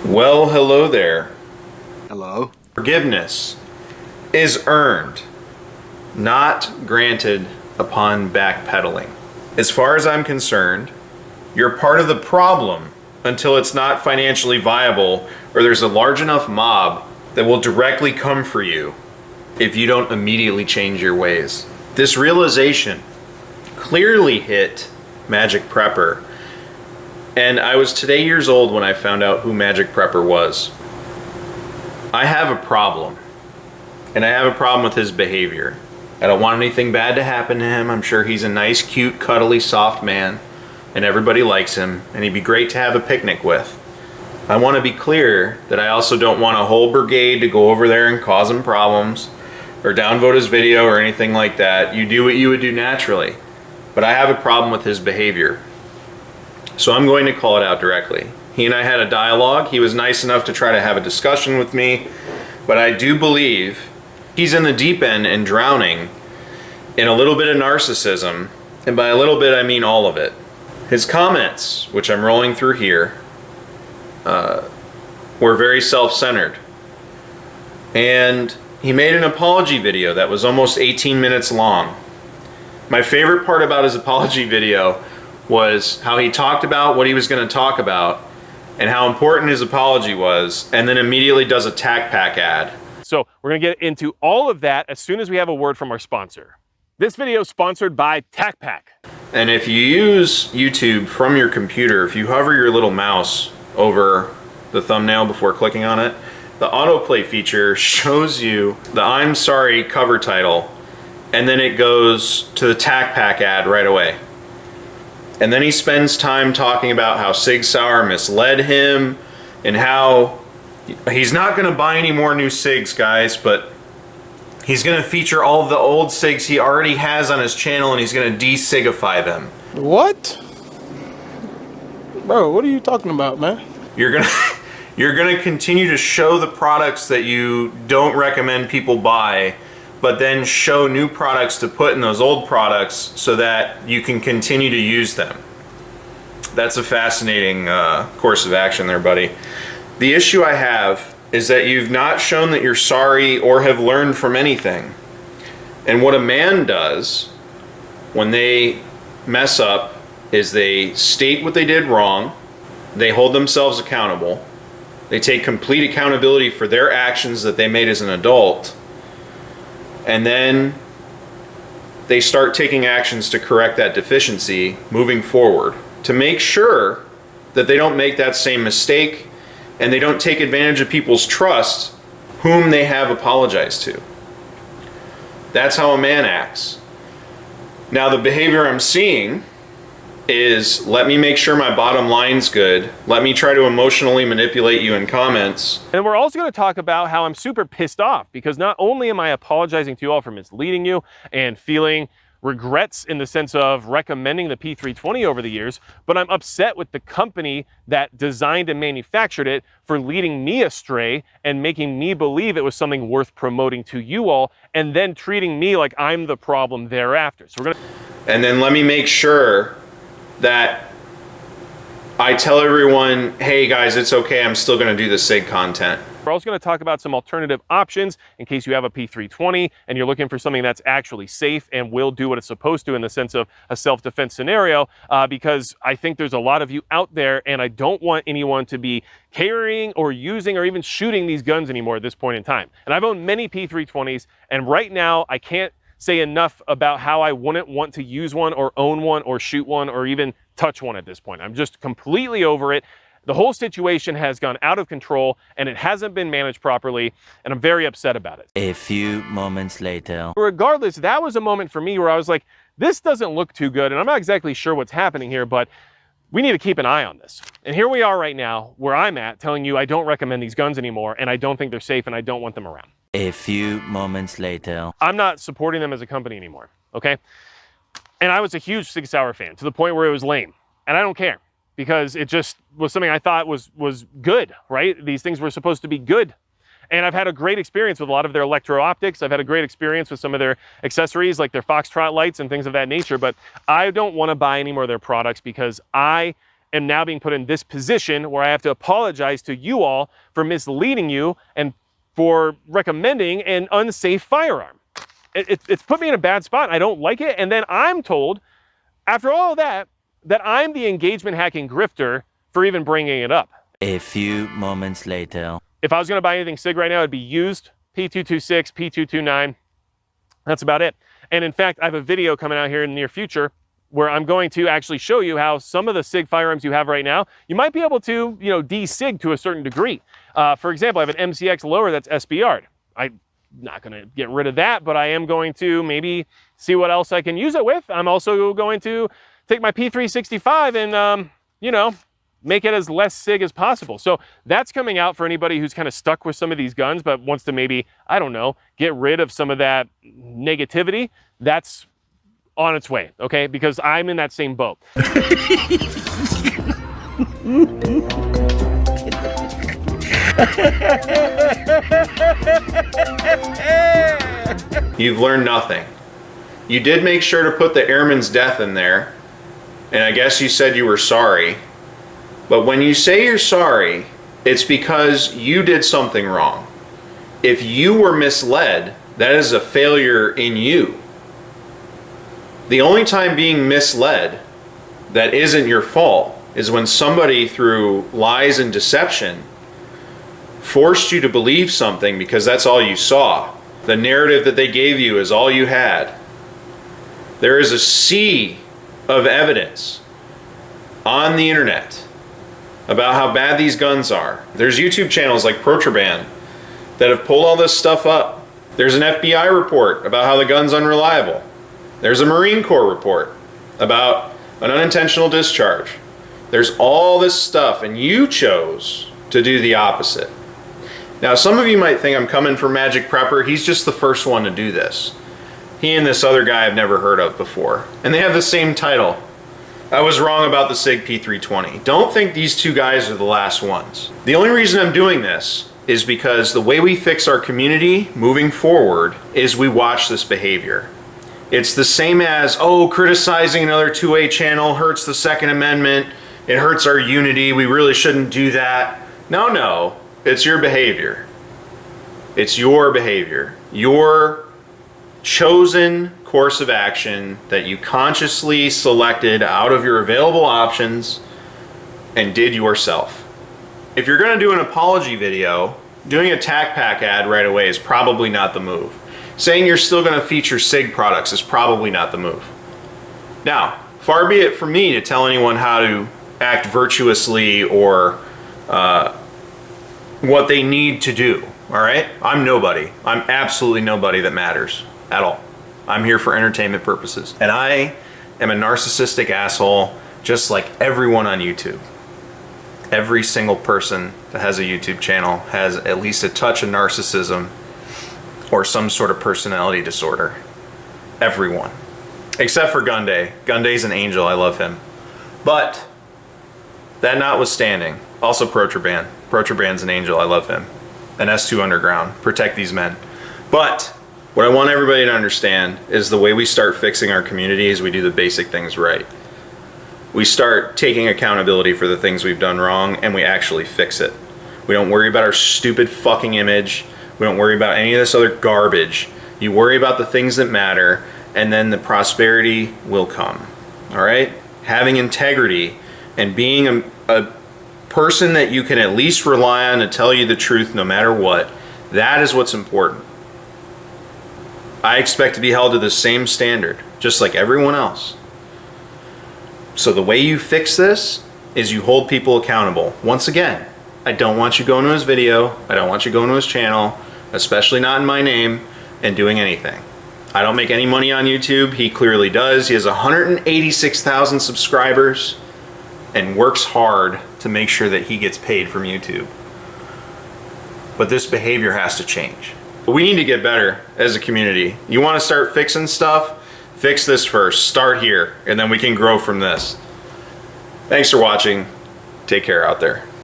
Well, hello there. Hello. Forgiveness is earned, not granted upon backpedaling. As far as I'm concerned, you're part of the problem until it's not financially viable or there's a large enough mob that will directly come for you if you don't immediately change your ways. This realization clearly hit Magic Prepper, and I was today years old when I found out who Magic Prepper was. I have a problem, and I have a problem with his behavior. I don't want anything bad to happen to him. I'm sure he's a nice, cute, cuddly, soft man, and everybody likes him, and he'd be great to have a picnic with. I want to be clear that I also don't want a whole brigade to go over there and cause him problems, or downvote his video or anything like that. You do what you would do naturally. But I have a problem with his behavior. So I'm going to call it out directly. He and I had a dialogue. He was nice enough to try to have a discussion with me, but I do believe he's in the deep end and drowning in a little bit of narcissism, and by a little bit I mean all of it. His comments, which I'm rolling through here, were very self-centered. And he made an apology video that was almost 18 minutes long. My favorite part about his apology video was how he talked about what he was going to talk about and how important his apology was, and then immediately does a Tac Pack ad. So we're going to get into all of that as soon as we have a word from our sponsor. This video is sponsored by Tac Pack. And if you use YouTube from your computer, if you hover your little mouse over the thumbnail before clicking on it, the autoplay feature shows you the I'm sorry cover title, and then it goes to the Tac Pack ad right away. And then he spends time talking about how Sig Sauer misled him and how he's not going to buy any more new SIGs, guys, but he's going to feature all of the old SIGs he already has on his channel, and he's going to de-SIGify them. What? Bro, what are you talking about, man? You're gonna continue to show the products that you don't recommend people buy, but then show new products to put in those old products so that you can continue to use them. That's a fascinating course of action there, buddy. The issue I have is that you've not shown that you're sorry or have learned from anything. And what a man does when they mess up is they state what they did wrong, they hold themselves accountable, they take complete accountability for their actions that they made as an adult, and then they start taking actions to correct that deficiency moving forward to make sure that they don't make that same mistake and they don't take advantage of people's trust whom they have apologized to. That's how a man acts. Now, the behavior I'm seeing is, let me make sure my bottom line's good. Let me try to emotionally manipulate you in comments. And we're also going to talk about how I'm super pissed off because not only am I apologizing to you all for misleading you and feeling regrets in the sense of recommending the P320 over the years, but I'm upset with the company that designed and manufactured it for leading me astray and making me believe it was something worth promoting to you all, and then treating me like I'm the problem thereafter. So we're going to... And then let me make sure that I tell everyone, hey guys, it's okay, I'm still going to do the SIG content. We're also going to talk about some alternative options in case you have a P320 and you're looking for something that's actually safe and will do what it's supposed to in the sense of a self-defense scenario, because I think there's a lot of you out there and I don't want anyone to be carrying or using or even shooting these guns anymore at this point in time. And I've owned many P320s, and right now I can't say enough about how I wouldn't want to use one or own one or shoot one or even touch one at this point. I'm just completely over it. The whole situation has gone out of control and it hasn't been managed properly, and I'm very upset about it. A few moments later. Regardless, that was a moment for me where I was like, this doesn't look too good, and I'm not exactly sure what's happening here, but we need to keep an eye on this. And here we are right now, where I'm at, telling you I don't recommend these guns anymore, and I don't think they're safe, and I don't want them around. A few moments later. I'm not supporting them as a company anymore, okay? And I was a huge Sig Sauer fan, to the point where it was lame. And I don't care, because it just was something I thought was good, right? These things were supposed to be good. And I've had a great experience with a lot of their electro-optics. I've had a great experience with some of their accessories, like their Foxtrot lights and things of that nature. But I don't want to buy any more of their products because I am now being put in this position where I have to apologize to you all for misleading you and for recommending an unsafe firearm. It's put me in a bad spot. I don't like it. And then I'm told, after all of that, that I'm the engagement hacking grifter for even bringing it up. A few moments later. If I was going to buy anything SIG right now, it'd be used P226, P229. That's about it. And in fact, I have a video coming out here in the near future where I'm going to actually show you how some of the SIG firearms you have right now, you might be able to, de-SIG to a certain degree. For example, I have an MCX lower that's SBR'd. I'm not going to get rid of that, but I am going to maybe see what else I can use it with. I'm also going to take my P365 and, make it as less SIG as possible. So that's coming out for anybody who's kind of stuck with some of these guns, but wants to maybe, I don't know, get rid of some of that negativity. That's on its way, okay? Because I'm in that same boat. You've learned nothing. You did make sure to put the airman's death in there, and I guess you said you were sorry. But when you say you're sorry, it's because you did something wrong. If you were misled, that is a failure in you. The only time being misled that isn't your fault is when somebody, through lies and deception, forced you to believe something because that's all you saw. The narrative that they gave you is all you had. There is a sea of evidence on the internet about how bad these guns are. There's YouTube channels like Protraban that have pulled all this stuff up. There's an FBI report about how the gun's unreliable. There's a Marine Corps report about an unintentional discharge. There's all this stuff, and you chose to do the opposite. Now, some of you might think I'm coming for Magic Prepper. He's just the first one to do this. He and this other guy I've never heard of before. And they have the same title. I was wrong about the SIG P320. Don't think these two guys are the last ones. The only reason I'm doing this is because the way we fix our community moving forward is we watch this behavior. It's the same as, criticizing another 2A channel hurts the Second Amendment. It hurts our unity. We really shouldn't do that. No, it's your behavior. It's your behavior. Your chosen course of action that you consciously selected out of your available options and did yourself. If you're going to do an apology video, doing a Tac Pack ad right away is probably not the move. Saying you're still going to feature SIG products is probably not the move. Now, far be it from me to tell anyone how to act virtuously or what they need to do, all right? I'm nobody. I'm absolutely nobody that matters at all. I'm here for entertainment purposes. And I am a narcissistic asshole just like everyone on YouTube. Every single person that has a YouTube channel has at least a touch of narcissism or some sort of personality disorder. Everyone. Except for Gunday. Gunday's an angel, I love him. But, that notwithstanding, also Protraban. Protraban's an angel, I love him. And S2 Underground, protect these men. But, what I want everybody to understand is the way we start fixing our community is we do the basic things right. We start taking accountability for the things we've done wrong and we actually fix it. We don't worry about our stupid fucking image. We don't worry about any of this other garbage. You worry about the things that matter and then the prosperity will come. Alright? Having integrity and being a person that you can at least rely on to tell you the truth no matter what, that is what's important. I expect to be held to the same standard, just like everyone else. So the way you fix this is you hold people accountable. Once again, I don't want you going to his video, I don't want you going to his channel, especially not in my name, and doing anything. I don't make any money on YouTube, he clearly does. He has 186,000 subscribers and works hard to make sure that he gets paid from YouTube. But this behavior has to change. We need to get better as a community. You want to start fixing stuff? Fix this first. Start here, and then we can grow from this. Thanks for watching. Take care out there.